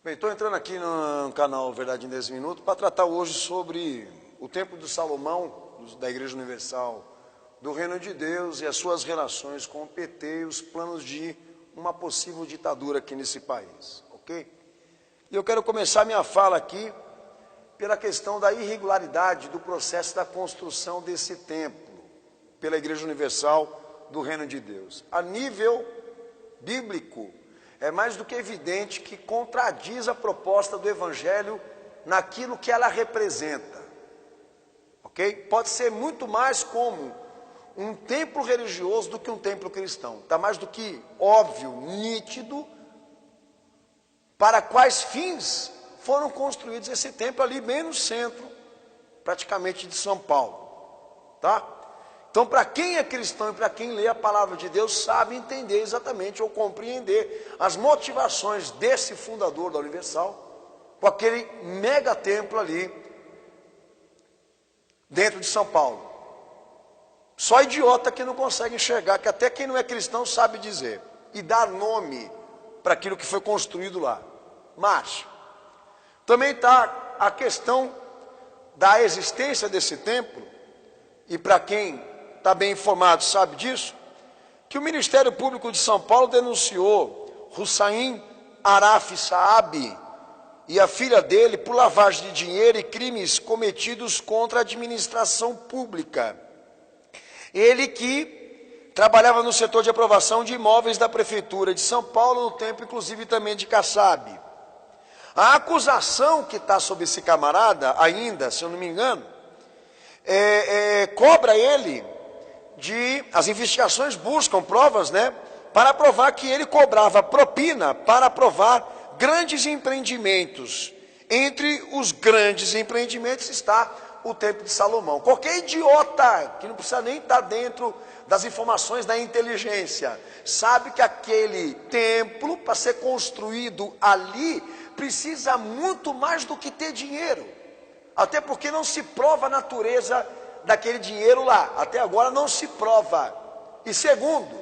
Bem, estou entrando aqui no canal Verdade em 10 Minutos para tratar hoje sobre o Templo de Salomão, da Igreja Universal do Reino de Deus e as suas relações com o PT e os planos de uma possível ditadura aqui nesse país, ok? E eu quero começar minha fala aqui pela questão da irregularidade do processo da construção desse templo pela Igreja Universal do Reino de Deus. A nível bíblico, é mais do que evidente que contradiz a proposta do Evangelho naquilo que ela representa, ok? Pode ser muito mais como um templo religioso do que um templo cristão. Está mais do que óbvio, nítido, para quais fins foram construídos esse templo ali bem no centro, praticamente de São Paulo, tá? Então, para quem é cristão e para quem lê a palavra de Deus, sabe entender exatamente ou compreender as motivações desse fundador da Universal com aquele mega templo ali dentro de São Paulo. Só idiota que não consegue enxergar, que até quem não é cristão sabe dizer e dar nome para aquilo que foi construído lá. Mas também está a questão da existência desse templo, e para quem está bem informado sabe disso, que o Ministério Público de São Paulo denunciou Hussain Araf Saab e a filha dele por lavagem de dinheiro e crimes cometidos contra a administração pública. Ele que trabalhava no setor de aprovação de imóveis da Prefeitura de São Paulo, no tempo inclusive também de Kassab. A acusação que está sobre esse camarada, ainda, se eu não me engano, cobra ele as investigações buscam provas, né, para provar que ele cobrava propina para aprovar grandes empreendimentos. Entre os grandes empreendimentos está o Templo de Salomão. Qualquer idiota que não precisa nem estar dentro das informações da inteligência sabe que aquele templo, para ser construído ali, precisa muito mais do que ter dinheiro. Até porque não se prova a natureza daquele dinheiro lá. Até agora não se prova. E segundo,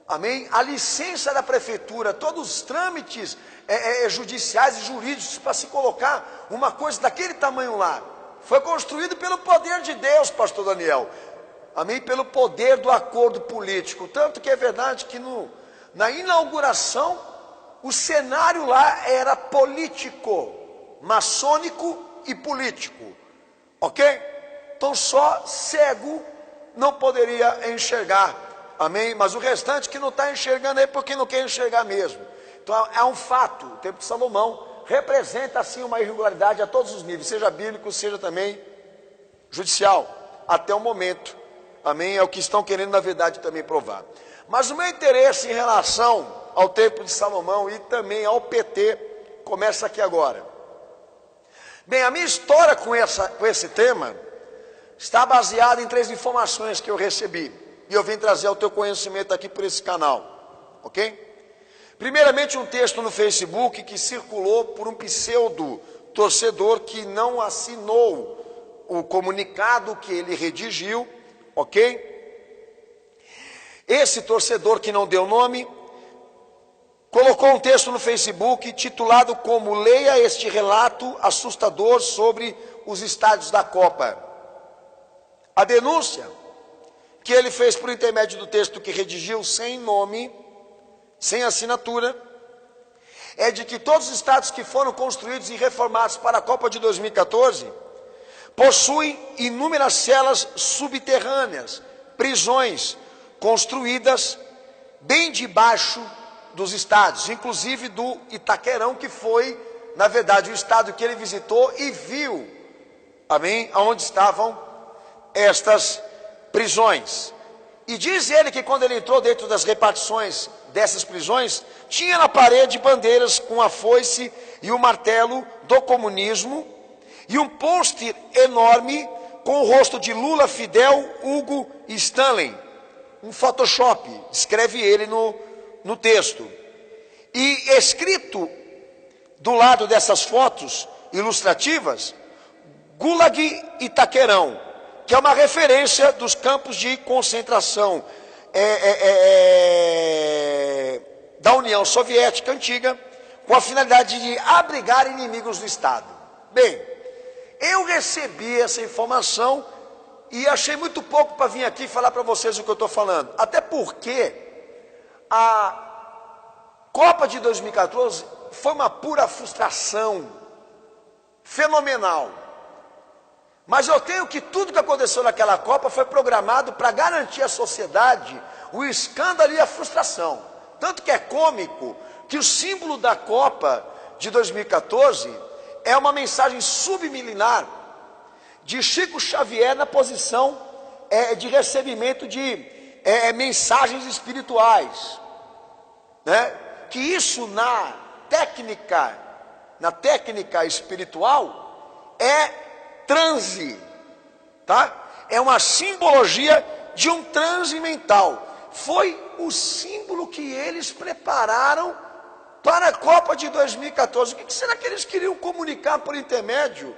amém, a licença da prefeitura, todos os trâmites judiciais e jurídicos para se colocar uma coisa daquele tamanho lá, foi construído pelo poder de Deus, pastor Daniel. Amém, pelo poder do acordo político. Tanto que é verdade que na inauguração, o cenário lá era político, maçônico e político, ok? Então só cego não poderia enxergar, amém? Mas o restante que não está enxergando é porque não quer enxergar mesmo. Então é um fato, o Templo de Salomão representa assim uma irregularidade a todos os níveis, seja bíblico, seja também judicial, até o momento, amém? É o que estão querendo na verdade também provar. Mas o meu interesse em relação ao Templo de Salomão e também ao PT começa aqui agora. Bem, a minha história com esse tema está baseada em 3 informações que eu recebi. E eu vim trazer ao teu conhecimento aqui por esse canal. Ok? Primeiramente, um texto no Facebook que circulou por um pseudo torcedor que não assinou o comunicado que ele redigiu. Ok? Esse torcedor que não deu nome colocou um texto no Facebook titulado como "Leia este relato assustador sobre os estádios da Copa". A denúncia que ele fez por intermédio do texto que redigiu sem nome, sem assinatura, é de que todos os estádios que foram construídos e reformados para a Copa de 2014 possuem inúmeras celas subterrâneas, prisões construídas bem debaixo dos estádios, inclusive do Itaquerão, que foi, na verdade, o estádio que ele visitou e viu, amém, aonde estavam estas prisões. E diz ele que quando ele entrou dentro das repartições dessas prisões, tinha na parede bandeiras com a foice e o martelo do comunismo e um pôster enorme com o rosto de Lula, Fidel, Hugo e Stanley. Um Photoshop, escreve ele no texto. E escrito do lado dessas fotos ilustrativas, Gulag Itaquerão, que é uma referência dos campos de concentração da União Soviética antiga, com a finalidade de abrigar inimigos do Estado. Bem, eu recebi essa informação e achei muito pouco para vir aqui falar para vocês o que eu estou falando. Até porque a Copa de 2014 foi uma pura frustração fenomenal. Mas eu tenho que tudo que aconteceu naquela Copa foi programado para garantir à sociedade o escândalo e a frustração. Tanto que é cômico que o símbolo da Copa de 2014 é uma mensagem subliminar de Chico Xavier na posição de recebimento de mensagens espirituais, né? Que isso na técnica espiritual é transe, tá? É uma simbologia de um transe mental. Foi o símbolo que eles prepararam para a Copa de 2014. O que será que eles queriam comunicar por intermédio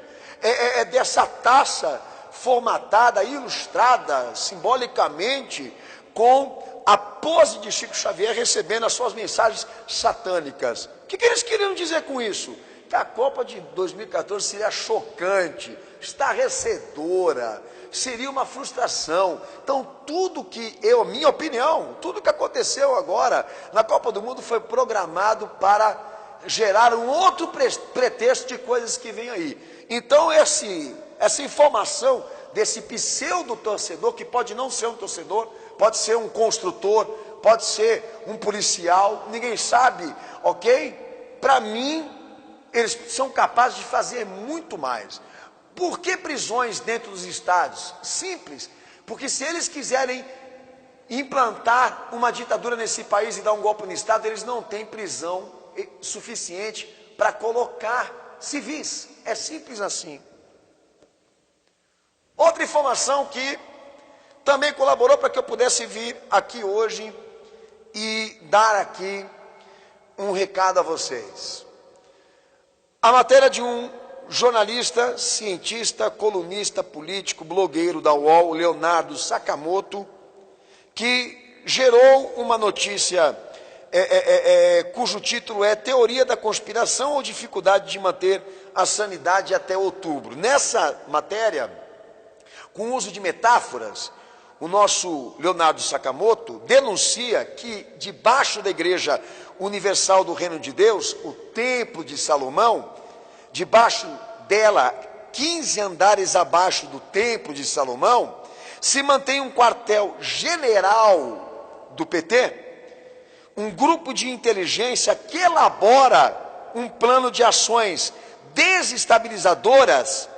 dessa taça formatada, ilustrada simbolicamente com a pose de Chico Xavier recebendo as suas mensagens satânicas? O que eles queriam dizer com isso? Que a Copa de 2014 seria chocante, estarrecedora, seria uma frustração. Então tudo que minha opinião, tudo que aconteceu agora na Copa do Mundo foi programado para gerar um outro pretexto de coisas que vem aí. Então essa informação desse pseudo torcedor, que pode não ser um torcedor, pode ser um construtor, pode ser um policial, ninguém sabe, ok? Para mim, eles são capazes de fazer muito mais. Por que prisões dentro dos estádios? Simples, porque se eles quiserem implantar uma ditadura nesse país e dar um golpe no Estado, eles não têm prisão suficiente para colocar civis. É simples assim. Outra informação que também colaborou para que eu pudesse vir aqui hoje e dar aqui um recado a vocês. A matéria de um jornalista, cientista, colunista, político, blogueiro da UOL, Leonardo Sakamoto, que gerou uma notícia cujo título é Teoria da Conspiração ou Dificuldade de Manter a Sanidade até Outubro. Nessa matéria, com uso de metáforas, o nosso Leonardo Sakamoto denuncia que debaixo da Igreja Universal do Reino de Deus, o Templo de Salomão, debaixo dela, 15 andares abaixo do Templo de Salomão, se mantém um quartel-general do PT, um grupo de inteligência que elabora um plano de ações desestabilizadoras,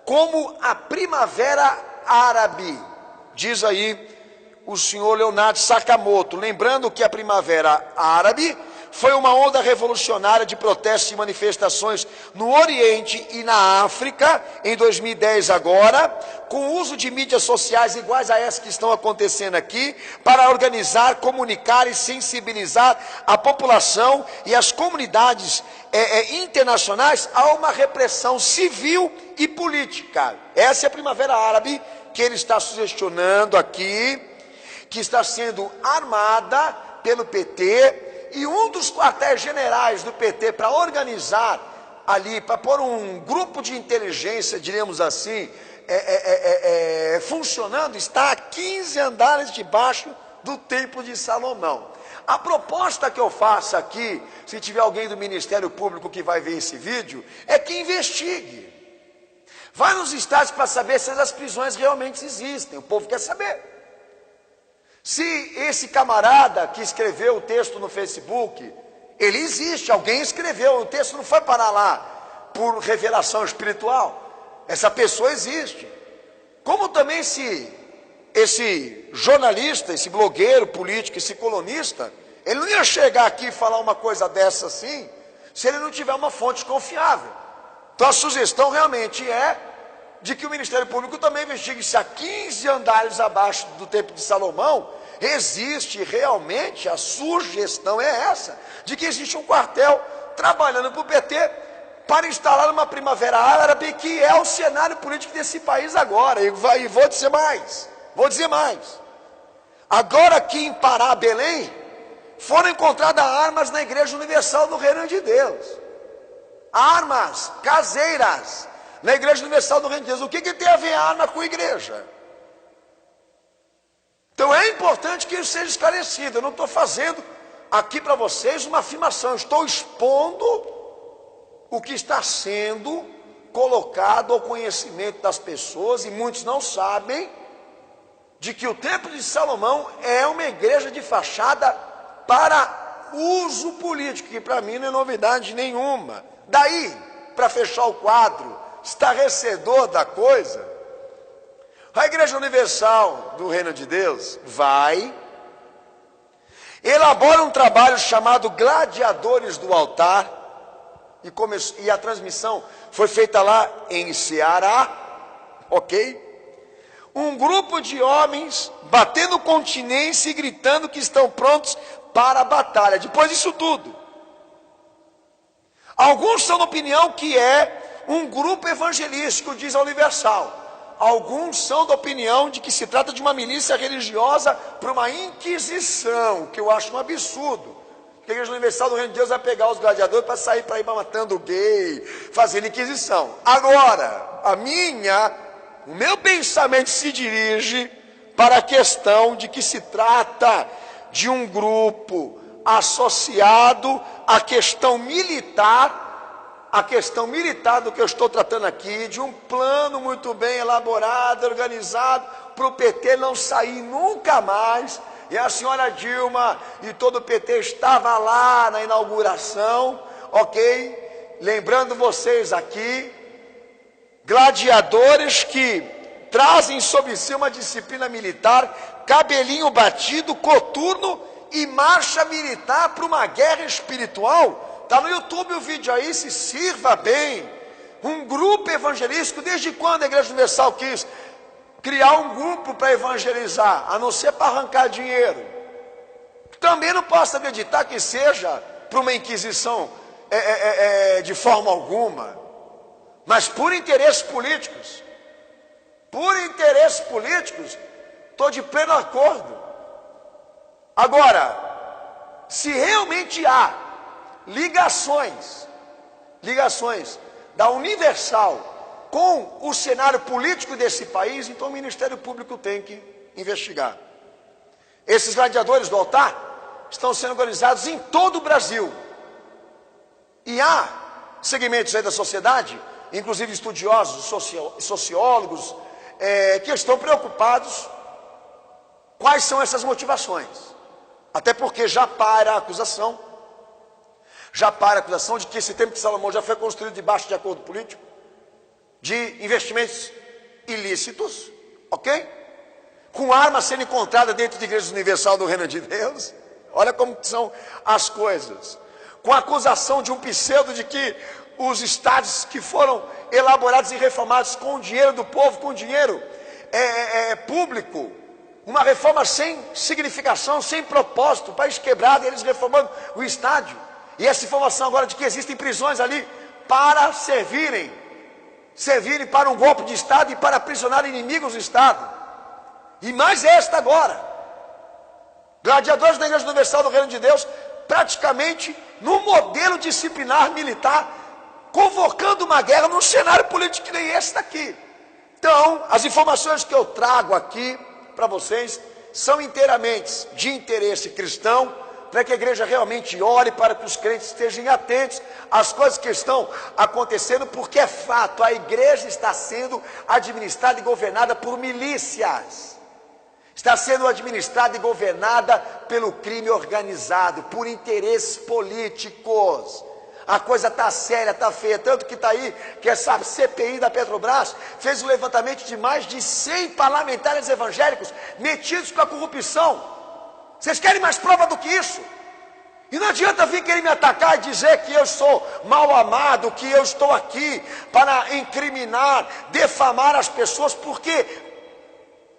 como a Primavera Árabe, diz aí o senhor Leonardo Sakamoto. Lembrando que a Primavera Árabe foi uma onda revolucionária de protestos e manifestações no Oriente e na África, em 2010 agora, com o uso de mídias sociais iguais a essas que estão acontecendo aqui, para organizar, comunicar e sensibilizar a população e as comunidades internacionais a uma repressão civil e política. Essa é a Primavera Árabe que ele está sugestionando aqui, que está sendo armada pelo PT, e um dos quartéis generais do PT para organizar ali, para pôr um grupo de inteligência, diríamos assim, funcionando, está a 15 andares debaixo do Templo de Salomão. A proposta que eu faço aqui, se tiver alguém do Ministério Público que vai ver esse vídeo, é que investigue. Vai nos estádios para saber se as prisões realmente existem. O povo quer saber. Se esse camarada que escreveu o texto no Facebook, ele existe, alguém escreveu, o texto não foi parar lá por revelação espiritual. Essa pessoa existe. Como também se esse jornalista, esse blogueiro político, esse colunista, ele não ia chegar aqui e falar uma coisa dessa assim, se ele não tiver uma fonte confiável. Então a sugestão realmente é de que o Ministério Público também investigue se a 15 andares abaixo do Templo de Salomão existe realmente, a sugestão é essa, de que existe um quartel trabalhando para o PT para instalar uma Primavera Árabe, que é o cenário político desse país agora. E vou dizer mais, agora aqui em Pará, Belém, foram encontradas armas na Igreja Universal do Reino de Deus. Armas caseiras na Igreja Universal do Reino de Deus. O que tem a ver a arma com a igreja? Então é importante que isso seja esclarecido. Eu não estou fazendo aqui para vocês uma afirmação. Eu estou expondo o que está sendo colocado ao conhecimento das pessoas, e muitos não sabem, de que o Templo de Salomão é uma igreja de fachada para uso político, que para mim não é novidade nenhuma. Daí, para fechar o quadro estarrecedor da coisa, a Igreja Universal do Reino de Deus elabora um trabalho chamado Gladiadores do Altar, e a transmissão foi feita lá em Ceará, ok? Um grupo de homens batendo continência e gritando que estão prontos para a batalha. Depois disso tudo, alguns são da opinião que é um grupo evangelístico, diz a Universal. Alguns são da opinião de que se trata de uma milícia religiosa para uma inquisição, que eu acho um absurdo. Que a Igreja Universal do Reino de Deus vai pegar os gladiadores para sair para ir matando gay, fazendo inquisição. Agora, o meu pensamento se dirige para a questão de que se trata de um grupo associado à questão militar do que eu estou tratando aqui, de um plano muito bem elaborado, organizado, para o PT não sair nunca mais. E a senhora Dilma e todo o PT estava lá na inauguração, ok? Lembrando vocês aqui, gladiadores que trazem sobre si uma disciplina militar, cabelinho batido, coturno e marcha militar para uma guerra espiritual. Está no YouTube o vídeo aí, se sirva bem. Um grupo evangelístico, desde quando a Igreja Universal quis criar um grupo para evangelizar, a não ser para arrancar dinheiro? Também não posso acreditar que seja para uma inquisição de forma alguma, mas por interesses políticos. Por interesses políticos, estou de pleno acordo. Agora, se realmente há ligações da Universal com o cenário político desse país, então o Ministério Público tem que investigar. Esses gladiadores do altar estão sendo organizados em todo o Brasil. E há segmentos aí da sociedade, inclusive estudiosos, sociólogos, que estão preocupados quais são essas motivações. Até porque já para a acusação de que esse Templo de Salomão já foi construído debaixo de acordo político, de investimentos ilícitos, ok? Com armas sendo encontradas dentro da Igreja Universal do Reino de Deus. Olha como são as coisas. Com a acusação de um pseudo de que os estádios que foram elaborados e reformados com o dinheiro do povo, com dinheiro público, uma reforma sem significação, sem propósito, país quebrado, e eles reformando o estádio. E essa informação agora de que existem prisões ali para servirem para um golpe de Estado e para aprisionar inimigos do Estado. E mais esta agora, gladiadores da Igreja Universal do Reino de Deus, praticamente no modelo disciplinar militar, convocando uma guerra num cenário político que nem esse daqui. Então, as informações que eu trago aqui para vocês são inteiramente de interesse cristão, para que a igreja realmente ore, para que os crentes estejam atentos às coisas que estão acontecendo, porque é fato, a igreja está sendo administrada e governada por milícias. Está sendo administrada e governada pelo crime organizado, por interesses políticos. A coisa está séria, está feia, tanto que está aí, que essa CPI da Petrobras fez um levantamento de mais de 100 parlamentares evangélicos metidos com a corrupção. Vocês querem mais prova do que isso? E não adianta vir querer me atacar e dizer que eu sou mal amado, que eu estou aqui para incriminar, defamar as pessoas, porque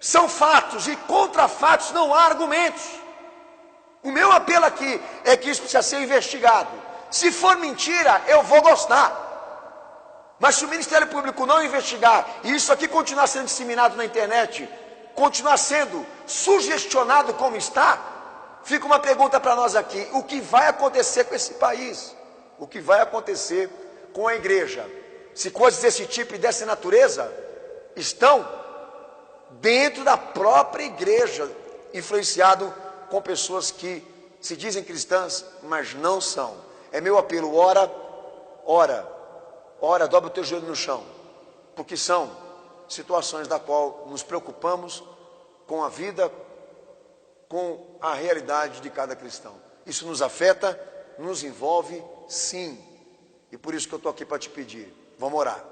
são fatos e contra fatos não há argumentos. O meu apelo aqui é que isso precisa ser investigado. Se for mentira, eu vou gostar. Mas se o Ministério Público não investigar, e isso aqui continuar sendo disseminado na internet, continuar sendo sugestionado como está, fica uma pergunta para nós aqui: o que vai acontecer com esse país? O que vai acontecer com a igreja? Se coisas desse tipo e dessa natureza estão dentro da própria igreja, influenciado com pessoas que se dizem cristãs, mas não são. É meu apelo: ora, dobra o teu joelho no chão, porque são situações da qual nos preocupamos com a vida, com a realidade de cada cristão. Isso nos afeta, nos envolve, sim. E por isso que eu estou aqui para te pedir: vamos orar.